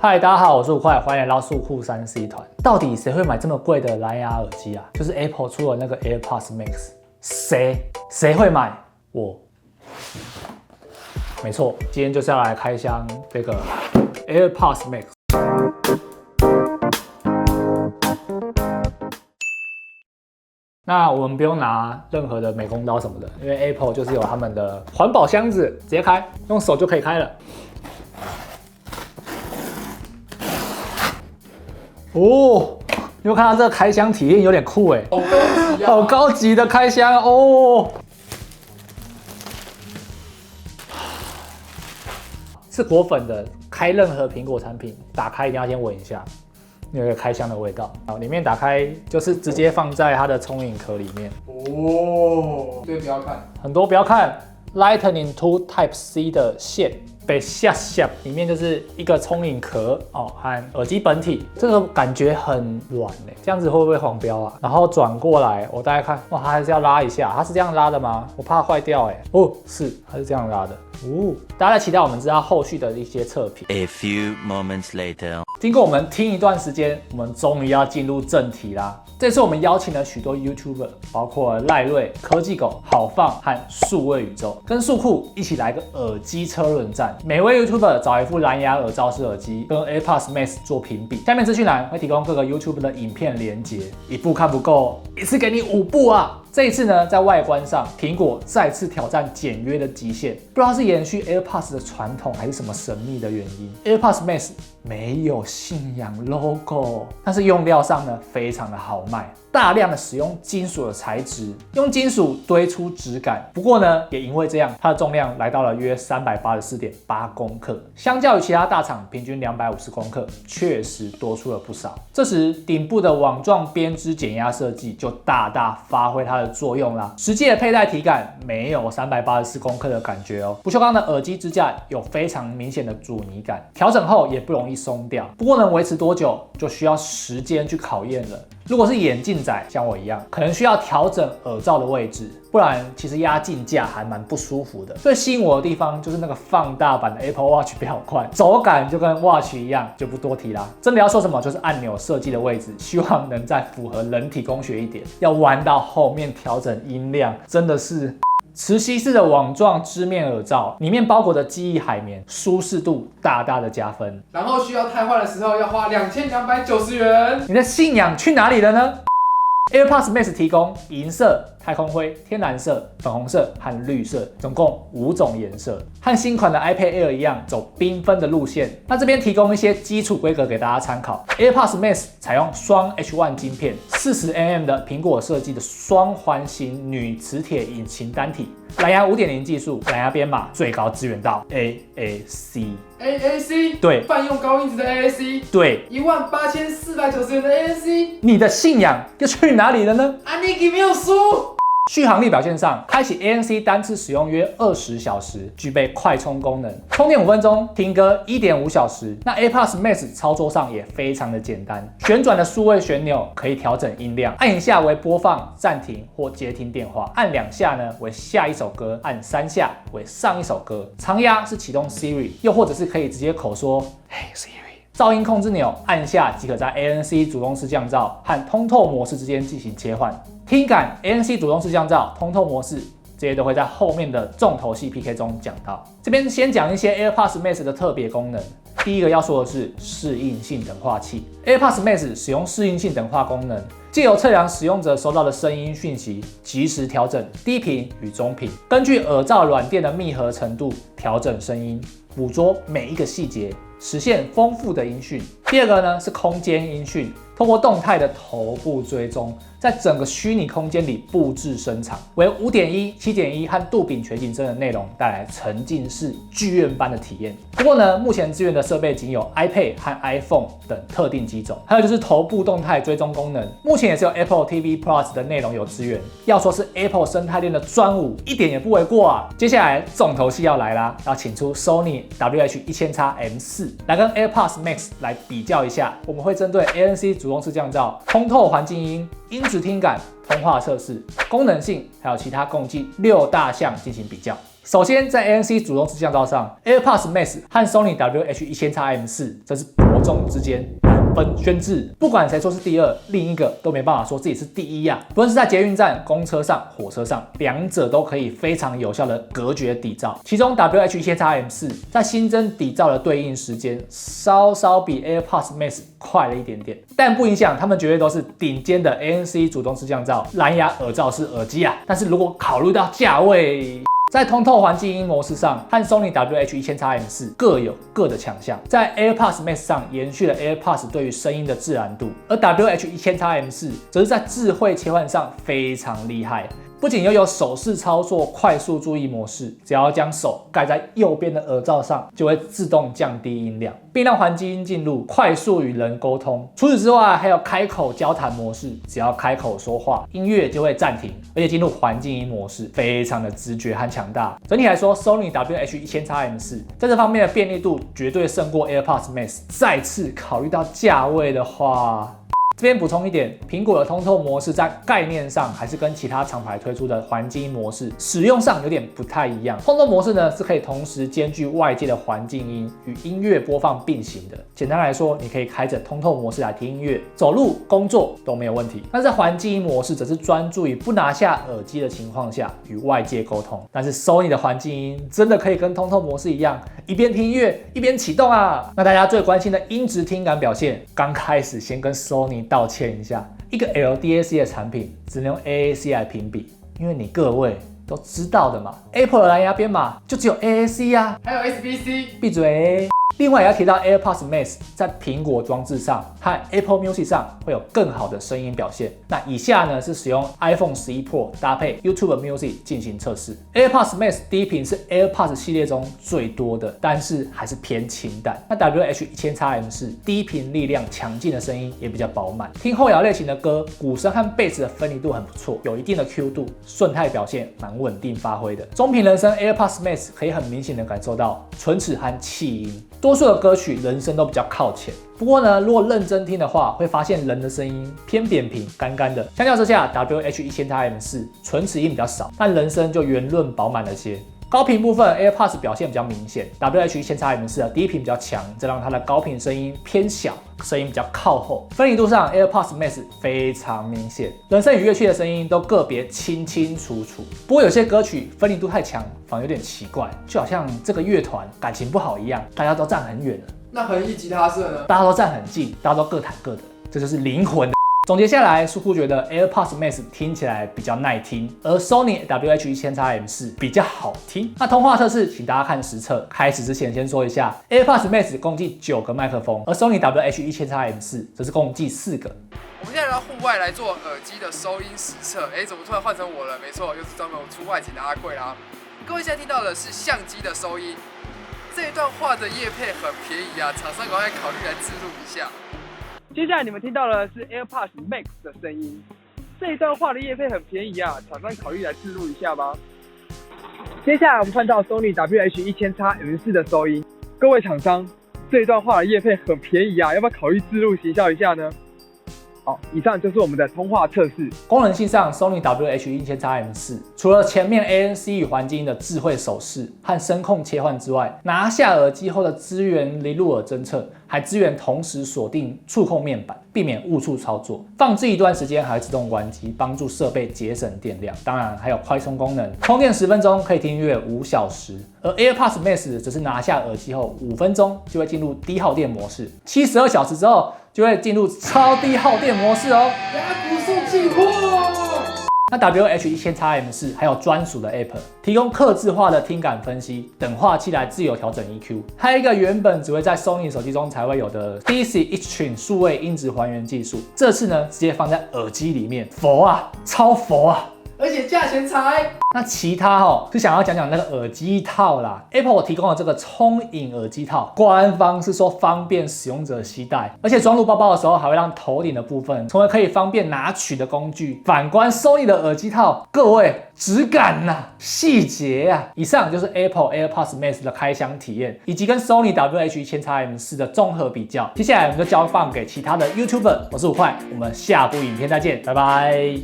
嗨，大家好，我是5块，欢迎来到速酷3C 团。到底谁会买这么贵的蓝牙耳机啊？就是 Apple 出了那个 AirPods Max， 谁会买？我。没错，今天就是要来开箱这个 AirPods Max。那我们不用拿任何的美工刀什么的，因为 Apple 就是有他们的环保箱子，直接开，用手就可以开了。哦，你有看到这个开箱体验有点酷哎，好高级啊！好高级的开箱哦，是果粉的，开任何苹果产品，打开一定要先闻一下，有一个开箱的味道。好，里面打开就是直接放在它的聪颖壳里面。哦，对，不要看，很多不要看 Lightning to Type C 的线。被下，里面就是一个聪颖壳哦和耳机本体，这个感觉很软哎，这样子会不会黄标啊？然后转过来，我大概看，哇，它还是要拉一下，它是这样拉的吗？我怕坏掉哎。哦，是，它是这样拉的。哦，大家在期待我们知道后续的一些测评。A few moments later， 经过我们听一段时间，我们终于要进入正题啦。这次我们邀请了许多 YouTuber， 包括赖瑞、科技狗、好放和数位宇宙，跟速酷一起来个耳机车轮战。每位 YouTuber 找一副蓝牙耳罩式耳机，跟 AirPods Max 做评比。下面资讯栏会提供各个 YouTuber 的影片连结，一部看不够，一次给你5部啊！这一次呢，在外观上，苹果再次挑战简约的极限，不知道是延续 AirPods 的传统，还是什么神秘的原因。AirPods Max 没有信仰 logo， 但是用料上呢，非常的好卖。大量的使用金属的材质，用金属堆出质感。不过呢，也因为这样，它的重量来到了约384.8公克，相较于其他大厂平均250公克，确实多出了不少。这时，顶部的网状编织减压设计就大大发挥它的作用啦。实际的佩戴体感没有384公克的感觉哦。不锈钢的耳机支架有非常明显的阻尼感，调整后也不容易松掉。不过能维持多久，就需要时间去考验了。如果是眼镜仔，像我一样，可能需要调整耳罩的位置，不然其实压镜架还蛮不舒服的。最吸引我的地方就是那个放大版的 Apple Watch 表冠，手感就跟 Watch 一样，就不多提啦。真的要说什么，就是按钮设计的位置，希望能再符合人体工学一点。要玩到后面调整音量，真的是。磁吸式的网状织面耳罩，里面包裹的记忆海绵，舒适度大大的加分。然后需要汰换的时候要花2290元。你的信仰去哪里了呢？AirPods Max 提供银色、太空灰、天蓝色、粉红色和绿色，总共5种颜色，和新款的 iPad Air 一样，走缤纷的路线。那这边提供一些基础规格给大家参考。AirPods Max 采用双 H1 晶片，40mm 的苹果设计的双环形铝磁铁引擎单体，蓝牙5.0技术，蓝牙编码最高支援到 AAC。对，泛用高音质的 AAC。对，18490元的 AAC。你的信仰又去哪里了呢？啊，你没有输。续航力表现上，开启 ANC 单次使用约20小时，具备快充功能，充电5分钟，听歌1.5小时。那 AirPods Max 操作上也非常的简单，旋转的数位旋钮可以调整音量，按1下为播放、暂停或接听电话，按2下呢为下一首歌，按3下为上一首歌。长压是启动 Siri， 又或者是可以直接口说 Hey Siri。噪音控制钮按下即可在 ANC 主动式降噪和通透模式之间进行切换。听感 ANC 主动式降噪、通透模式，这些都会在后面的重头戏 PK 中讲到。这边先讲一些 AirPods Max 的特别功能。第一个要说的是适应性等化器。AirPods Max 使用适应性等化功能，藉由测量使用者收到的声音讯息，及时调整低频与中频，根据耳罩软垫的密合程度调整声音，捕捉每一个细节，实现丰富的音讯。第二个呢是空间音讯，通过动态的头部追踪，在整个虚拟空间里布置声场，为5.1、7.1和杜比全景声的内容带来沉浸式剧院般的体验。不过呢，目前支援的设备仅有 iPad 和 iPhone 等特定机种，还有就是头部动态追踪功能，目前也是有 Apple TV Plus 的内容有支援。要说是 Apple 生态链的专武，一点也不为过啊！接下来重头戏要来啦，要请出 Sony WH-1000X-M4 来跟 AirPods Max 来比较一下。我们会针对 ANC 主动式降噪、通透环境音、音质听感、通话测试、功能性，还有其他共计6大项进行比较。首先，在ANC 主动式降噪上 ，AirPods Max 和 Sony WH-1000X-M4 这是搏中之间难分轩轾。不管谁说是第二，另一个都没办法说自己是第一呀。不论是在捷运站、公车上、火车上，两者都可以非常有效的隔绝底噪。其中 WH-1000XM4 在新增底噪的对应时间稍稍比 AirPods Max 快了一点点，但不影响它们绝对都是顶尖的 ANC 主动式降噪蓝牙耳罩式耳机啊。但是如果考虑到价位，在通透环境音模式上，和 Sony WH-1000XM4 各有各的强项。在 AirPods Max 上延续了 AirPods 对于声音的自然度，而 WH-1000XM4 则是在智慧切换上非常厉害。不仅拥有手势操作快速注意模式，只要将手盖在右边的耳罩上，就会自动降低音量，并让环境音进入快速与人沟通。除此之外，还有开口交谈模式，只要开口说话，音乐就会暂停，而且进入环境音模式，非常的直觉和强大。整体来说 ，Sony WH-1000XM4 在这方面的便利度绝对胜过 AirPods Max。再次考虑到价位的话，这边补充一点，苹果的通透模式在概念上还是跟其他厂牌推出的环境音模式使用上有点不太一样。通透模式呢是可以同时兼具外界的环境音与音乐播放并行的。简单来说，你可以开着通透模式来听音乐、走路、工作都没有问题。但是环境音模式则是专注于不拿下耳机的情况下与外界沟通。但是 Sony 的环境音真的可以跟通透模式一样，一边听音乐一边启动啊！那大家最关心的音质听感表现，刚开始先跟 Sony道歉一下，一个 LDAC 的产品只能用 AAC 来评比，因为你各位都知道的嘛 ，Apple 的蓝牙编码就只有 AAC 啊，还有 SBC。闭嘴。另外也要提到 AirPods Max 在苹果装置上和 Apple Music 上会有更好的声音表现。那以下呢是使用 iPhone 11 Pro 搭配 YouTube Music 进行测试。AirPods Max 低频是 AirPods 系列中最多的，但是还是偏清淡。那 WH-1000XM4 低频力量强劲的声音也比较饱满，听后摇类型的歌，鼓声和贝斯的分离度很不错，有一定的 Q 度，顺态表现蛮稳定发挥的。中频人声 AirPods Max 可以很明显的感受到唇齿和气音。多数的歌曲人声都比较靠前，不过呢，如果认真听的话，会发现人的声音偏扁平、干干的。相较之下 ，WH-1000XM4 唇齿音比较少，但人声就圆润饱满了些。高频部分 AirPods 表现比较明显 ，WH-1000XM4 的低频比较强，这让它的高频声音偏小，声音比较靠后。分离度上 AirPods Max 非常明显，人声与乐器的声音都个别清清楚楚。不过有些歌曲分离度太强，反而有点奇怪，就好像这个乐团感情不好一样，大家都站很远了。那横溢吉他社呢？大家都站很近，大家都各弹各的，这就是灵魂的。总结下来，苏库觉得 AirPods Max 听起来比较耐听，而 Sony WH-1000XM4 比较好听。那通话测试，请大家看实测。开始之前先说一下 ，AirPods Max 共计9个麦克风，而 Sony WH-1000XM4 则是共计4个。我们现在来到户外来做耳机的收音实测。怎么突然换成我了？没错，又是专门出外景的阿贵啦。各位现在听到的是相机的收音。这一段话的业配很便宜啊，厂商赶快考虑来置入一下。接下来你们听到的是 AirPods Max 的声音。这一段话的业配很便宜啊，厂商考虑来置入一下吧。接下来我们换到 Sony WH-1000XM4 的收音。各位厂商，这一段话的业配很便宜啊，要不要考虑置入行销一下呢？好，以上就是我们的通话测试。功能性上 ，Sony WH-1000XM4 除了前面 ANC 与环境音的智慧手势和声控切换之外，拿下耳机后的支援离入耳侦测，还支援同时锁定触控面板，避免误触操作。放置一段时间还会自动关机，帮助设备节省电量。当然还有快充功能，充电10分钟可以听音乐5小时。而 AirPods Max 则是拿下耳机后5分钟就会进入低耗电模式，72小时之后就会进入超低耗电模式哦。牙骨送气货。那 WH-1000XM4 还有专属的 App， 提供客制化的听感分析，等化器来自由调整 EQ， 还有一个原本只会在 Sony 手机中才会有的 DC Extreme 数位音质还原技术，这次呢直接放在耳机里面，佛啊，超佛啊！而且价钱才。那其他是想要讲讲那个耳机套啦。Apple 提供的这个聪颖耳机套，官方是说方便使用者携带，而且装入包包的时候还会让头顶的部分成为可以方便拿取的工具。反观 Sony 的耳机套，各位质感细节啊！以上就是 Apple AirPods Max 的开箱体验，以及跟 Sony WH-1000XM4 的综合比较。接下来我们就交放给其他的 YouTuber， 我是5块，我们下部影片再见，拜拜。